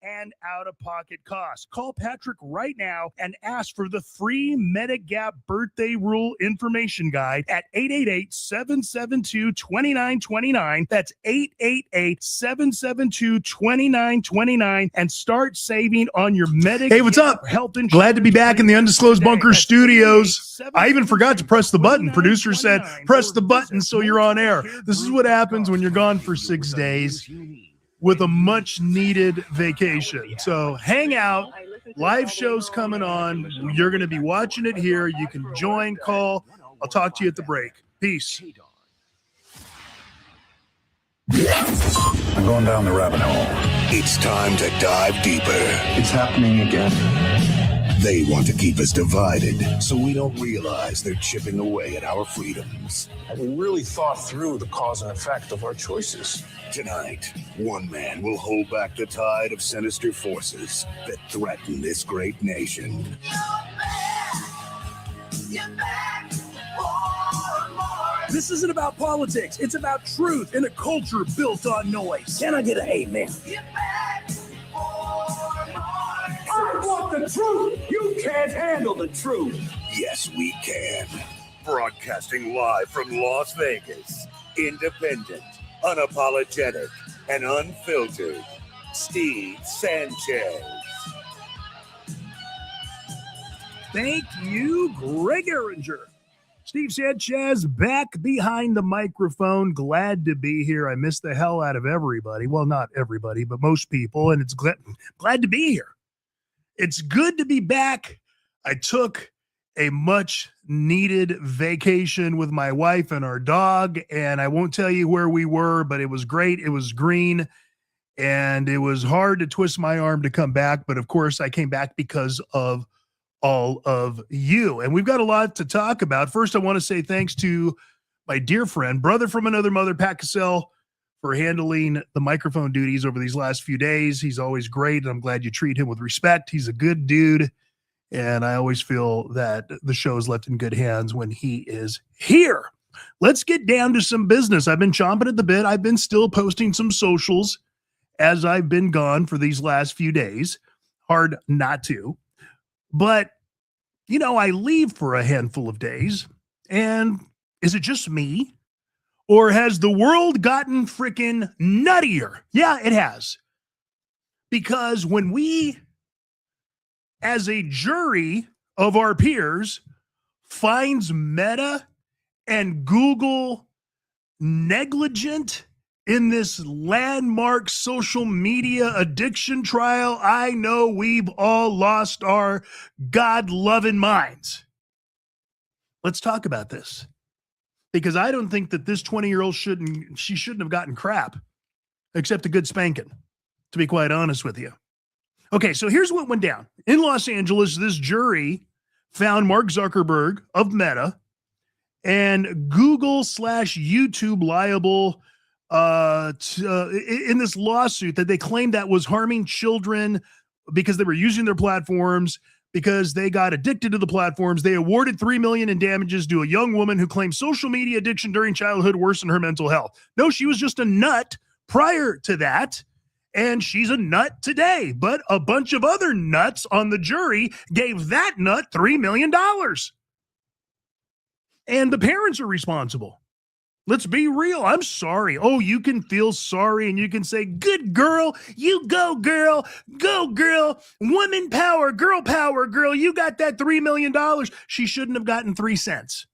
and out-of-pocket costs. Call Patrick right now and ask for the free Medigap Birthday Rule Information Guide at 888-772-2929. That's 888-772-2929 and start saving on your Medigap. Hey, what's up? Health insurance. Glad to be back in the Undisclosed Bunker Studios. I even forgot to press the button. Producer said, press the button so you're on air. This is what happens when you're gone for 6 days with a much needed vacation. So hang out. Live shows coming on. You're going to be watching it here. You can join, call. I'll talk to you at the break. Peace. I'm going down the rabbit hole. It's time to dive deeper. It's happening again. They want to keep us divided so we don't realize they're chipping away at our freedoms. Have we really thought through the cause and effect of our choices? Tonight, one man will hold back the tide of sinister forces that threaten this great nation. This isn't about politics. It's about truth in a culture built on noise. Can I get an amen? I want the truth. You can't handle the truth. Yes, we can. Broadcasting live from Las Vegas. Independent, unapologetic, and unfiltered. Steve Sanchez. Thank you, Greg Eringer. Steve Sanchez back behind the microphone. Glad to be here. I miss the hell out of everybody. Well, not everybody, but most people. And it's glad to be here. It's good to be back. I took a much needed vacation with my wife and our dog. And I won't tell you where we were, but it was great. It was green. And it was hard to twist my arm to come back. But of course, I came back because of all of you. And we've got a lot to talk about. First, I want to say thanks to my dear friend, brother from another mother, Pat Cassell, for handling the microphone duties over these last few days. He's always great, and I'm glad you treat him with respect. He's a good dude, and I always feel that the show is left in good hands when he is here. Let's get down to some business. I've been chomping at the bit. I've been still posting some socials as I've been gone for these last few days. Hard not to. But, you know, I leave for a handful of days, and is it just me? Or has the world gotten freaking nuttier? Yeah, it has. Because when we, as a jury of our peers, finds Meta and Google negligent in this landmark social media addiction trial, I know we've all lost our God-loving minds. Let's talk about this. Because I don't think that this 20-year-old shouldn't have gotten crap, except a good spanking, to be quite honest with you. Okay, so here's what went down. In Los Angeles, this jury found Mark Zuckerberg of Meta and Google/YouTube liable in this lawsuit that they claimed that was harming children because they were using their platforms, because they got addicted to the platforms. They awarded $3 million in damages to a young woman who claimed social media addiction during childhood worsened her mental health. No, she was just a nut prior to that, and she's a nut today. But a bunch of other nuts on the jury gave that nut $3 million. And the parents are responsible. Let's be real. I'm sorry. Oh, you can feel sorry and you can say, good girl, you go girl, woman power, girl, you got that $3 million. She shouldn't have gotten 3 cents.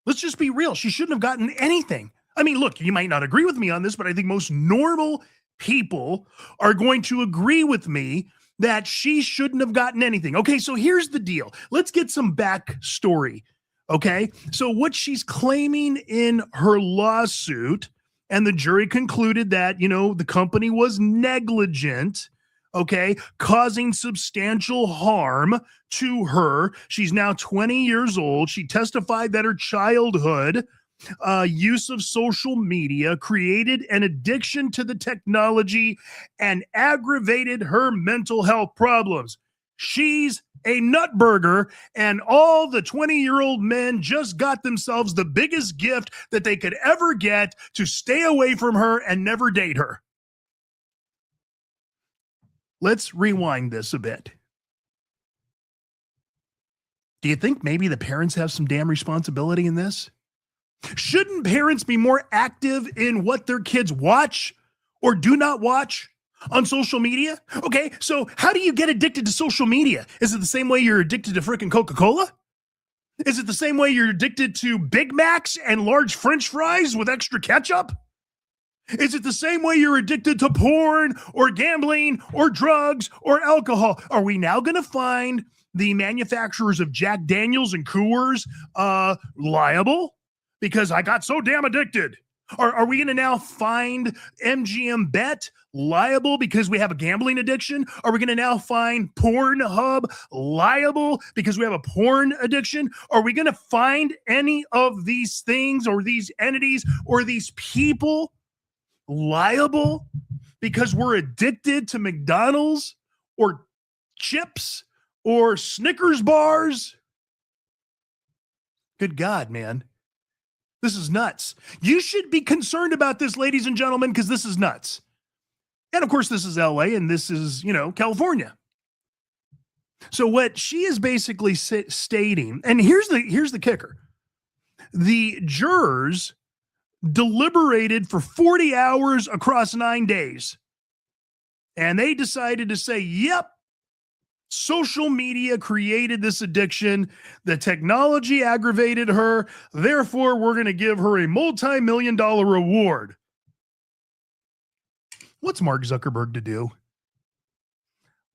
Let's just be real. She shouldn't have gotten anything. I mean, look, you might not agree with me on this, but I think most normal people are going to agree with me that she shouldn't have gotten anything. Okay, so here's the deal. Let's get some backstory. Okay, so what she's claiming in her lawsuit, and the jury concluded that, you know, the company was negligent, okay, causing substantial harm to her. She's now 20 years old. She testified that her childhood use of social media created an addiction to the technology and aggravated her mental health problems. She's a nutburger, and all the 20-year-old men just got themselves the biggest gift that they could ever get to stay away from her and never date her. let's rewind this a bit. Do you think maybe the parents have some damn responsibility in this? Shouldn't parents be more active in what their kids watch or do not watch on social media? Okay, so how do you get addicted to social media? Is it the same way you're addicted to freaking Coca-Cola? Is it the same way you're addicted to Big Macs and large French fries with extra ketchup? Is it the same way you're addicted to porn or gambling or drugs or alcohol? Are we now going to find the manufacturers of Jack Daniels and Coors liable because I got so damn addicted? Are we going to now find MGM Bet liable because we have a gambling addiction? Are we going to now find Pornhub liable because we have a porn addiction? Are we going to find any of these things or these entities or these people liable because we're addicted to McDonald's or chips or Snickers bars? Good God, man. This is nuts. You should be concerned about this, ladies and gentlemen, because this is nuts. And of course, this is LA and this is, California. So what she is basically stating, and here's the kicker. The jurors deliberated for 40 hours across 9 days. And they decided to say, yep, social media created this addiction. The technology aggravated her. Therefore, we're going to give her a multi-million-dollar reward. What's Mark Zuckerberg to do?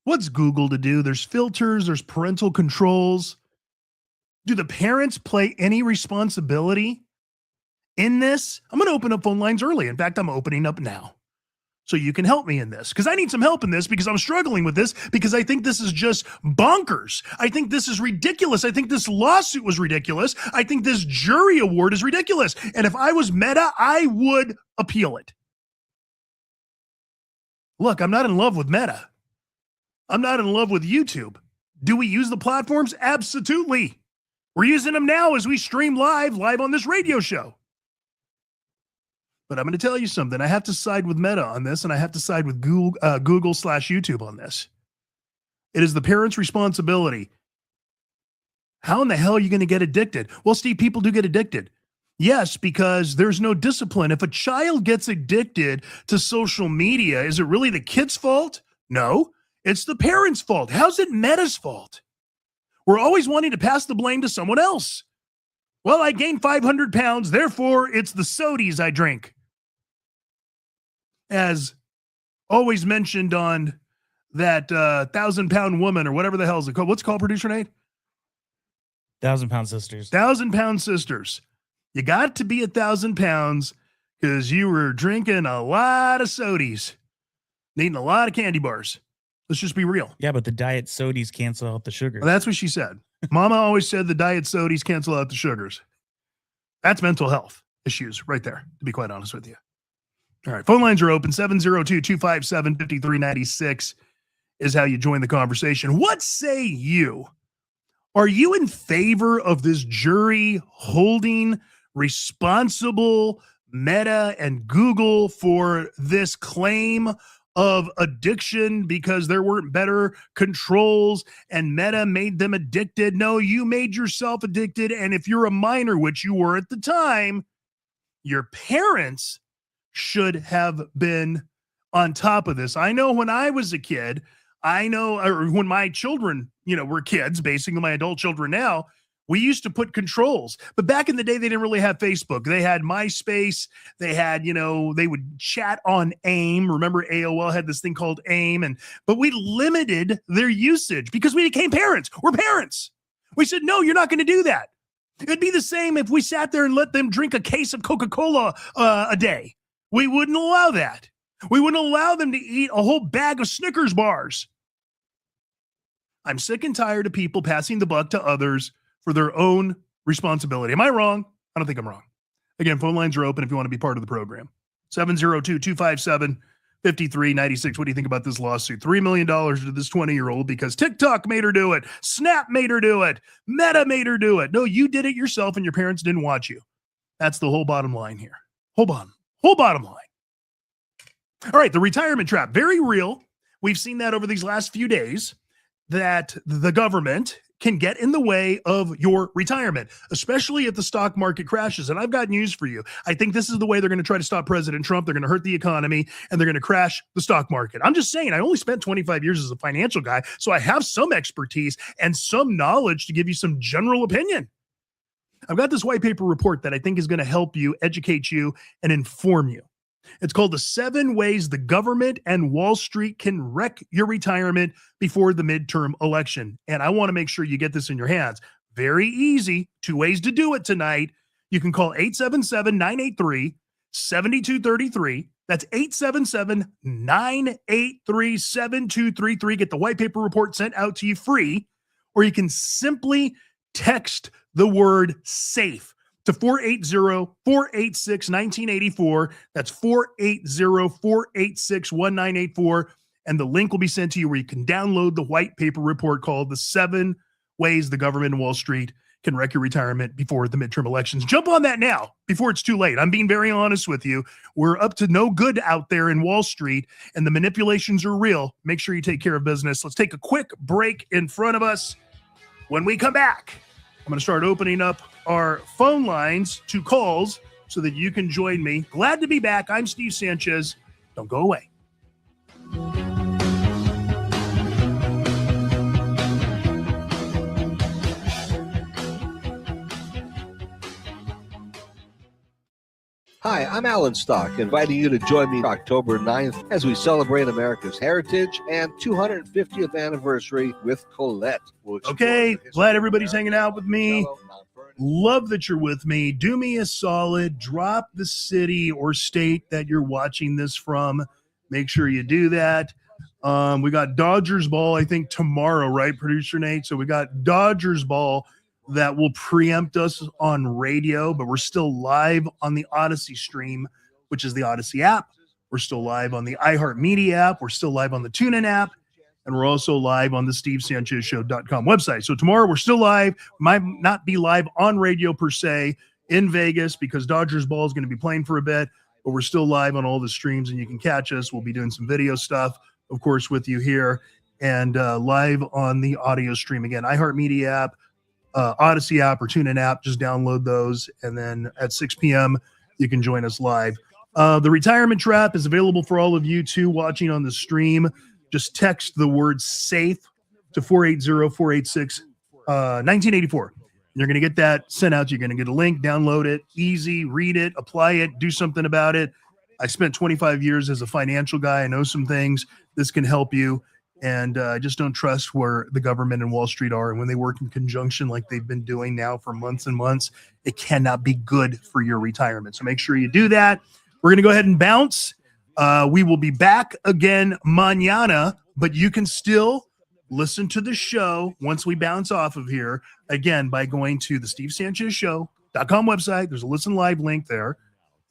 What's Google to do? There's filters, there's parental controls. Do the parents play any responsibility in this? I'm going to open up phone lines early. In fact, I'm opening up now. So you can help me in this, because I need some help in this, because I'm struggling with this, because I think this is just bonkers. I think this is ridiculous. I think this lawsuit was ridiculous. I think this jury award is ridiculous. And if I was Meta, I would appeal it. Look, I'm not in love with Meta. I'm not in love with YouTube. Do we use the platforms? Absolutely. We're using them now as we stream live on this radio show. But I'm going to tell you something. I have to side with Meta on this, and I have to side with Google/YouTube on this. It is the parents' responsibility. How in the hell are you going to get addicted? Well, Steve, people do get addicted. Yes, because there's no discipline. If a child gets addicted to social media, is it really the kid's fault? No, it's the parents' fault. How's it Meta's fault? We're always wanting to pass the blame to someone else. Well, I gained 500 pounds, therefore it's the sodies I drink. As always mentioned on that 1,000-pound woman or whatever the hell is it called. What's it called, producer Nate? 1,000-pound sisters. 1,000-pound sisters. You got to be 1,000 pounds because you were drinking a lot of sodies, eating a lot of candy bars. Let's just be real. Yeah, but the diet sodies cancel out the sugar. Well, that's what she said. Mama always said the diet sodies cancel out the sugars. That's mental health issues right there, to be quite honest with you. All right, phone lines are open. 702-257-5396 is how you join the conversation. What say you? Are you in favor of this jury holding responsible Meta and Google for this claim of addiction because there weren't better controls and Meta made them addicted? No, you made yourself addicted. And if you're a minor, which you were at the time, your parents should have been on top of this. I know when I was a kid, or when my children, were kids, basically my adult children now, we used to put controls. But back in the day, they didn't really have Facebook. They had MySpace. They had, they would chat on AIM. Remember AOL had this thing called AIM. But we limited their usage because we became parents. We're parents. We said, no, you're not going to do that. It'd be the same if we sat there and let them drink a case of Coca-Cola a day. We wouldn't allow that. We wouldn't allow them to eat a whole bag of Snickers bars. I'm sick and tired of people passing the buck to others for their own responsibility. Am I wrong? I don't think I'm wrong. Again, phone lines are open if you want to be part of the program. 702-257-5396. What do you think about this lawsuit? $3 million to this 20-year-old because TikTok made her do it. Snap made her do it. Meta made her do it. No, you did it yourself and your parents didn't watch you. That's the whole bottom line here. Whole bottom line. All right, the retirement trap, very real. we've seen that over these last few days, that the government can get in the way of your retirement, especially if the stock market crashes. And I've got news for you. I think this is the way they're going to try to stop President Trump. They're going to hurt the economy and they're going to crash the stock market. I'm just saying, I only spent 25 years as a financial guy, so I have some expertise and some knowledge to give you some general opinion. I've got this white paper report that I think is going to help you, educate you, and inform you. It's called The 7 Ways the Government and Wall Street Can Wreck Your Retirement Before the Midterm Election. And I want to make sure you get this in your hands. Very easy. 2 ways to do it tonight. You can call 877-983-7233. That's 877-983-7233. Get the white paper report sent out to you free. Or you can simply text the word SAFE to 480-486-1984. That's 480-486-1984. And the link will be sent to you where you can download the white paper report called The 7 Ways the Government and Wall Street Can Wreck Your Retirement Before the Midterm Elections. Jump on that now before it's too late. I'm being very honest with you. We're up to no good out there in Wall Street, and the manipulations are real. Make sure you take care of business. Let's take a quick break in front of us. When we come back, I'm going to start opening up our phone lines to calls so that you can join me. Glad to be back. I'm Steve Sanchez. Don't go away. Hi, I'm Alan Stock, inviting you to join me October 9th as we celebrate America's heritage and 250th anniversary with Colette. Okay, glad everybody's hanging out with me. Love that you're with me. Do me a solid. Drop the city or state that you're watching this from. Make sure you do that. We got Dodgers ball, I think, tomorrow, right, Producer Nate? So we got Dodgers ball that will preempt us on radio, but we're still live on the Odyssey stream, which is the Odyssey app. We're still live on the iHeartMedia app. We're still live on the TuneIn app. And we're also live on the SteveSanchezShow.com website. So tomorrow we're still live. Might not be live on radio per se in Vegas because Dodgers ball is going to be playing for a bit, but we're still live on all the streams and you can catch us. We'll be doing some video stuff, of course, with you here and live on the audio stream. Again, iHeartMedia app, Odyssey app or TuneIn app. Just download those. And then at 6 p.m., you can join us live. The retirement trap is available for all of you too watching on the stream. Just text the word SAFE to 480-486-1984. You're going to get that sent out. You're going to get a link, download it, easy, read it, apply it, do something about it. I spent 25 years as a financial guy. I know some things. This can help you. And I just don't trust where the government and Wall Street are. And when they work in conjunction like they've been doing now for months and months, it cannot be good for your retirement. So make sure you do that. We're going to go ahead and bounce. We will be back again mañana, but you can still listen to the show once we bounce off of here, again, by going to the SteveSanchezShow.com website. There's a listen live link there,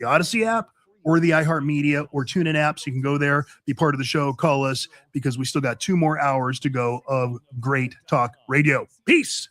the Odyssey app, or the iHeartMedia or TuneIn app. So you can go there, be part of the show, call us, because we still got 2 more hours to go of great talk radio. Peace.